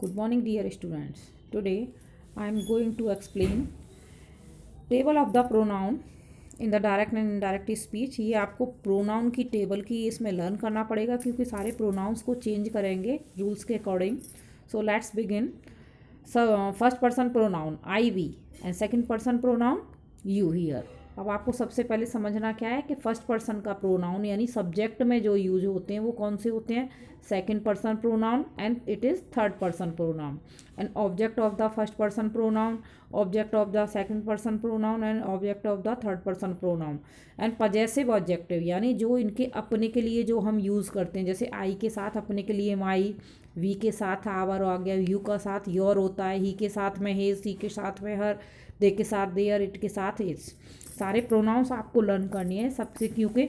Good morning, dear students. Today I am going to explain table of the pronoun in the direct and indirect speech. ये आपको pronoun की table की इसमें learn करना पड़ेगा क्योंकि सारे प्रोनाउंस को चेंज करेंगे रूल्स के according. So let's begin. First person pronoun I we and second person pronoun you here. अब आपको सबसे पहले समझना क्या है कि फर्स्ट पर्सन का प्रोनाउन यानी सब्जेक्ट में जो यूज होते हैं वो कौन से होते हैं. Second person pronoun and it is third person pronoun. And object of the first person pronoun, object of the second person pronoun and object of the third person pronoun. And possessive objective यानी जो इनके अपने के लिए जो हम use करते हैं, जैसे आई के साथ अपने के लिए माई, वी के साथ आवर आ गया, यू का साथ योर होता है, ही के साथ में हिज, सी के साथ में हर, दे के साथ देयर, इट के साथ इट्स. सारे प्रोनाउंस आपको लर्न करनी है सबसे, क्योंकि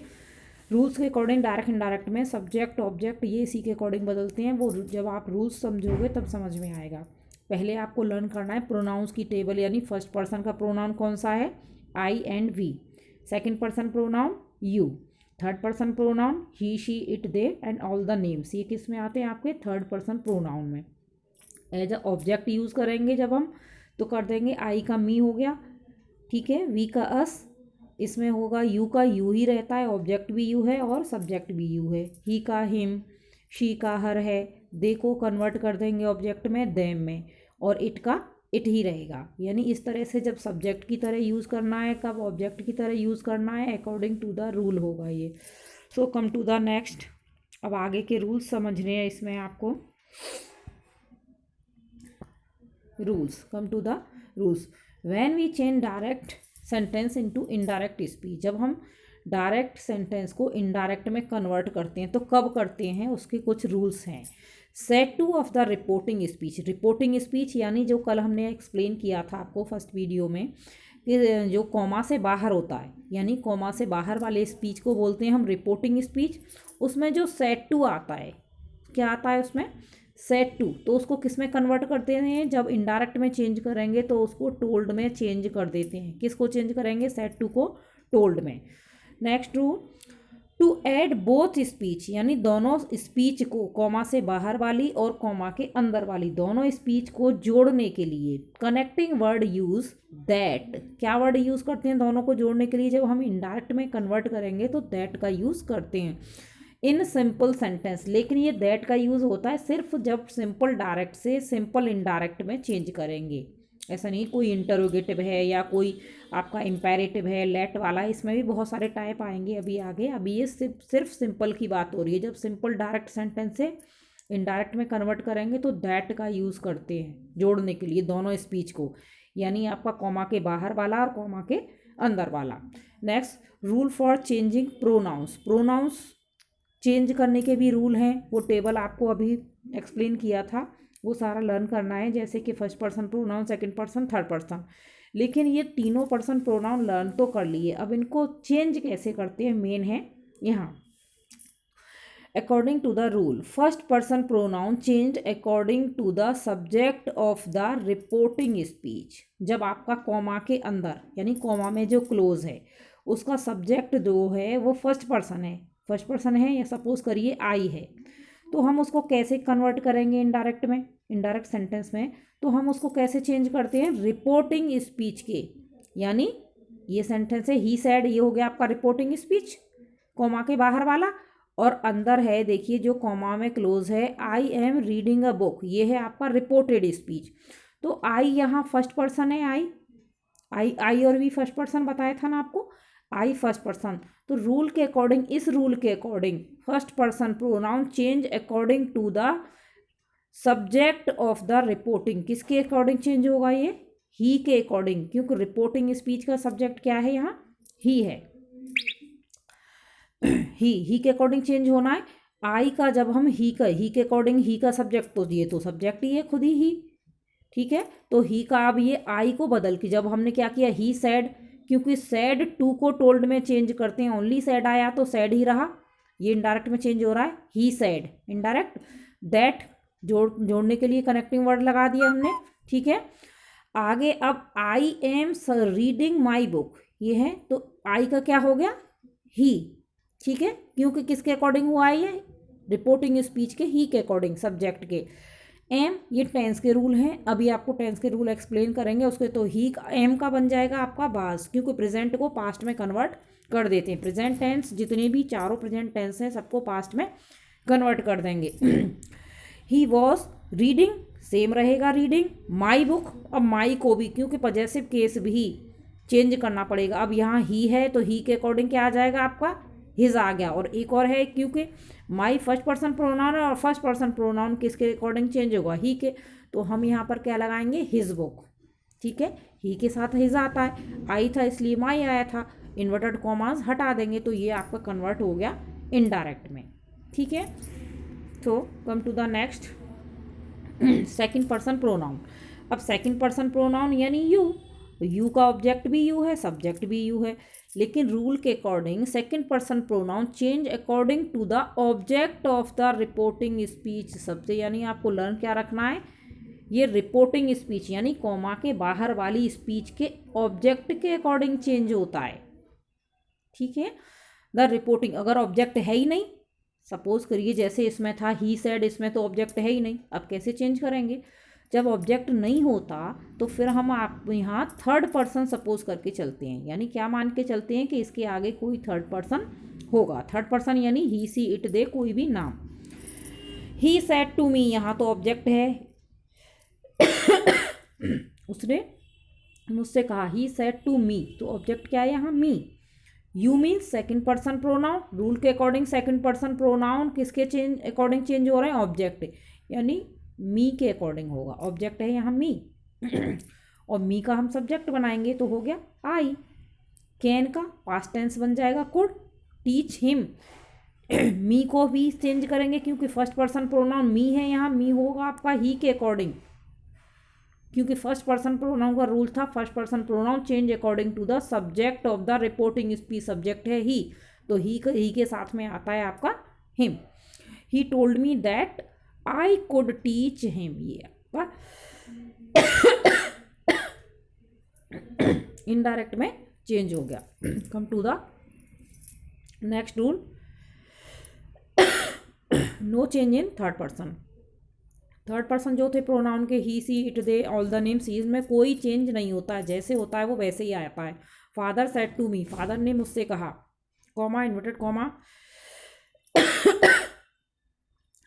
रूल्स के अकॉर्डिंग डायरेक्ट इनडायरेक्ट में सब्जेक्ट ऑब्जेक्ट ये इसी के अकॉर्डिंग बदलते हैं. वो जब आप रूल्स समझोगे तब समझ में आएगा. पहले आपको लर्न करना है प्रोनाउंस की टेबल, यानी फर्स्ट पर्सन का प्रोनाउन कौन सा है, I and we. Second person pronoun you. Third person pronoun he, she, it, they and all the names. ये किस में आते हैं आपके थर्ड पर्सन प्रोनाउन में. एज अ ऑब्जेक्ट यूज़ करेंगे जब हम तो कर देंगे आई का मी हो गया, ठीक है, वी का अस, इसमें होगा यू का यू ही रहता है, ऑब्जेक्ट भी यू है और सब्जेक्ट भी यू है. ही का हिम, शी का हर है, दे को कन्वर्ट कर देंगे ऑब्जेक्ट में देम में, और इट का इट ही रहेगा. यानी इस तरह से जब सब्जेक्ट की तरह यूज़ करना है कब ऑब्जेक्ट की तरह यूज़ करना है, अकॉर्डिंग टू द रूल होगा ये. So come to the next. अब आगे के रूल्स समझने हैं इसमें आपको. Rules, come to the rules. When we change direct sentence into indirect speech, जब हम डायरेक्ट सेंटेंस को इनडायरेक्ट में कन्वर्ट करते हैं तो कब करते हैं, उसके कुछ रूल्स हैं. Set two of the reporting speech. Reporting speech यानी जो कल हमने एक्सप्लेन किया था आपको फर्स्ट वीडियो में कि जो कॉमा से बाहर होता है, यानी कॉमा से बाहर वाले स्पीच को बोलते हैं हम रिपोर्टिंग स्पीच. उसमें जो सेट टू आता है, क्या आता है उसमें, सेट टू, तो उसको किस में कन्वर्ट करते हैं, जब इनडायरेक्ट में चेंज करेंगे तो उसको टोल्ड में चेंज कर देते हैं. किसको चेंज करेंगे, सेट टू को टोल्ड में. Next rule, to add both speech, यानी दोनों स्पीच को, कॉमा से बाहर वाली और कॉमा के अंदर वाली दोनों स्पीच को जोड़ने के लिए कनेक्टिंग वर्ड यूज दैट. क्या वर्ड यूज़ करते हैं दोनों को जोड़ने के लिए, जब हम इनडायरेक्ट में कन्वर्ट करेंगे तो दैट का यूज़ करते हैं इन सिंपल सेंटेंस. लेकिन ये दैट का यूज़ होता है सिर्फ जब सिंपल डायरेक्ट से सिंपल इनडायरेक्ट में चेंज करेंगे. ऐसा नहीं कोई इंटरोगेटिव है या कोई आपका इम्पेरेटिव है लेट वाला, इसमें भी बहुत सारे टाइप आएंगे अभी आगे. अभी ये सिर्फ सिंपल की बात हो रही है. जब सिंपल डायरेक्ट सेंटेंस से इनडायरेक्ट में कन्वर्ट करेंगे तो दैट का यूज़ करते हैं जोड़ने के लिए दोनों स्पीच को, यानी आपका कॉमा के बाहर वाला और कॉमा के अंदर वाला. Next rule for changing pronouns. Pronouns change करने के भी रूल हैं, वो टेबल आपको अभी एक्सप्लेन किया था, वो सारा लर्न करना है. जैसे कि first person pronoun, second person, third person. लेकिन ये तीनों पर्सन प्रोनाउन लर्न तो कर लिए, अब इनको चेंज कैसे करते हैं मेन है यहाँ. According to the rule, first person pronoun change according to the subject of the reporting speech. जब आपका कॉमा के अंदर यानी कॉमा में जो क्लोज है उसका सब्जेक्ट जो है वो फर्स्ट पर्सन है, फर्स्ट पर्सन है या सपोज करिए आई है, तो हम उसको कैसे कन्वर्ट करेंगे इनडायरेक्ट में, इनडायरेक्ट सेंटेंस में, तो हम उसको कैसे चेंज करते हैं, रिपोर्टिंग स्पीच के. यानी ये सेंटेंस है ही सैड, ये हो गया आपका रिपोर्टिंग स्पीच कॉमा के बाहर वाला, और अंदर है देखिए जो कॉमा में क्लोज है, I am reading a book, ये है आपका रिपोर्टेड स्पीच. तो आई यहाँ फर्स्ट पर्सन है, आई और वी फर्स्ट पर्सन बताया था ना आपको, आई फर्स्ट पर्सन. तो रूल के अकॉर्डिंग, इस रूल के according first person pronoun change according to the subject of the reporting. किसके अकॉर्डिंग चेंज होगा ये, ही के अकॉर्डिंग, क्योंकि रिपोर्टिंग स्पीच का सब्जेक्ट क्या है यहाँ, ही है. ही के अकॉर्डिंग चेंज होना है. आई का जब हम ही के अकॉर्डिंग, ही का सब्जेक्ट तो ये तो सब्जेक्ट ही है खुद ही, ठीक है. तो ही का अब ये आई को बदल के जब हमने क्या किया, ही सैड, क्योंकि सैड टू को टोल्ड में चेंज करते हैं, ओनली सैड आया तो सैड ही रहा, ये इनडायरेक्ट में चेंज हो रहा है, ही सैड इनडायरेक्ट. दैट जोड़ने के लिए कनेक्टिंग वर्ड लगा दिया हमने, ठीक है. आगे अब I am reading my book, ये है, तो आई का क्या हो गया, ही, ठीक है, क्योंकि किसके अकॉर्डिंग हुआ है ये, रिपोर्टिंग स्पीच के ही के अकॉर्डिंग सब्जेक्ट के. एम ये टेंस के रूल हैं, अभी आपको टेंस के रूल एक्सप्लेन करेंगे उसके। तो ही एम का बन जाएगा आपका वाज, क्योंकि प्रेजेंट को पास्ट में कन्वर्ट कर देते हैं। प्रेजेंट टेंस जितने भी चारों प्रेजेंट टेंस हैं सबको पास्ट में कन्वर्ट कर देंगे। ही वॉज रीडिंग सेम रहेगा रीडिंग। माई बुक, अब माई को भी क्योंकि पॉजेसिव केस भी चेंज करना पड़ेगा। अब यहाँ ही है तो ही के अकॉर्डिंग क्या आ जाएगा आपका हिज आ गया। और एक और है क्योंकि माई फर्स्ट पर्सन प्रोनाउन है और फर्स्ट पर्सन प्रोनाउन किसके अकॉर्डिंग चेंज होगा ही के, तो हम यहाँ पर क्या लगाएंगे हिज बुक। ठीक है, ही के साथ हिज आता है, आई था इसलिए माई आया था, इन्वर्टेड कॉमास हटा देंगे तो ये आपका कन्वर्ट हो गया इनडायरेक्ट में। ठीक है, तो come to the next second person pronoun. अब सेकंड पर्सन प्रोनाउन यानी यू का ऑब्जेक्ट भी यू है, सब्जेक्ट भी यू है, लेकिन रूल के according second person pronoun change according to the object of the reporting speech सबसे। यानी आपको लर्न क्या रखना है, ये रिपोर्टिंग स्पीच यानी कॉमा के बाहर वाली स्पीच के ऑब्जेक्ट के अकॉर्डिंग चेंज होता है। ठीक है, द रिपोर्टिंग, अगर ऑब्जेक्ट है ही नहीं, सपोज करिए जैसे इसमें था ही सेड, इसमें तो ऑब्जेक्ट है ही नहीं, अब कैसे चेंज करेंगे। जब ऑब्जेक्ट नहीं होता तो फिर हम आप यहाँ थर्ड पर्सन सपोज करके चलते हैं, यानी क्या मान के चलते हैं कि इसके आगे कोई थर्ड पर्सन होगा। थर्ड पर्सन यानी ही सी इट दे कोई भी नाम। ही सेड टू मी, यहाँ तो ऑब्जेक्ट है उसने मुझसे कहा, ही सेड टू मी तो ऑब्जेक्ट क्या है यहाँ me. You means second person pronoun, rule के अकॉर्डिंग सेकंड पर्सन प्रोनाउन किसके चेंज अकॉर्डिंग चेंज हो रहे हैं, ऑब्जेक्ट यानी मी के अकॉर्डिंग होगा। ऑब्जेक्ट है यहाँ मी और मी का हम सब्जेक्ट बनाएंगे तो हो गया आई। कैन का पास्ट टेंस बन जाएगा कुड। टीच हिम, मी को भी चेंज करेंगे क्योंकि फर्स्ट पर्सन प्रोनाउन मी है, यहाँ मी होगा आपका ही के अकॉर्डिंग, क्योंकि फर्स्ट पर्सन प्रोनाउन का रूल था first person pronoun change according to the subject of the reporting speech. Subject है ही तो ही के साथ में आता है आपका him. He told me that I could teach him, ये आपका इनडायरेक्ट में चेंज हो गया। Come to the next rule, no change in third person. Third person जो थे प्रोनाउन के he she it they all the names में कोई चेंज नहीं होता है, जैसे होता है वो वैसे ही आता है। Father said to me, father ने मुझसे कहा, comma inverted comma,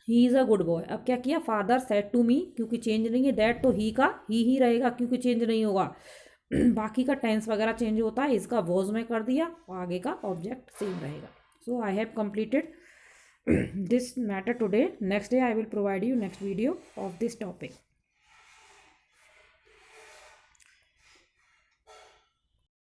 he is a good boy. अब क्या किया, फादर सेड टू मी क्योंकि चेंज नहीं है, दैट तो ही का ही रहेगा क्योंकि चेंज नहीं होगा। बाकी का टेंस वगैरह चेंज होता है, इसका वॉज में कर दिया और आगे का ऑब्जेक्ट सेम रहेगा। So I have completed this matter today. Next day I will provide you next video of this topic.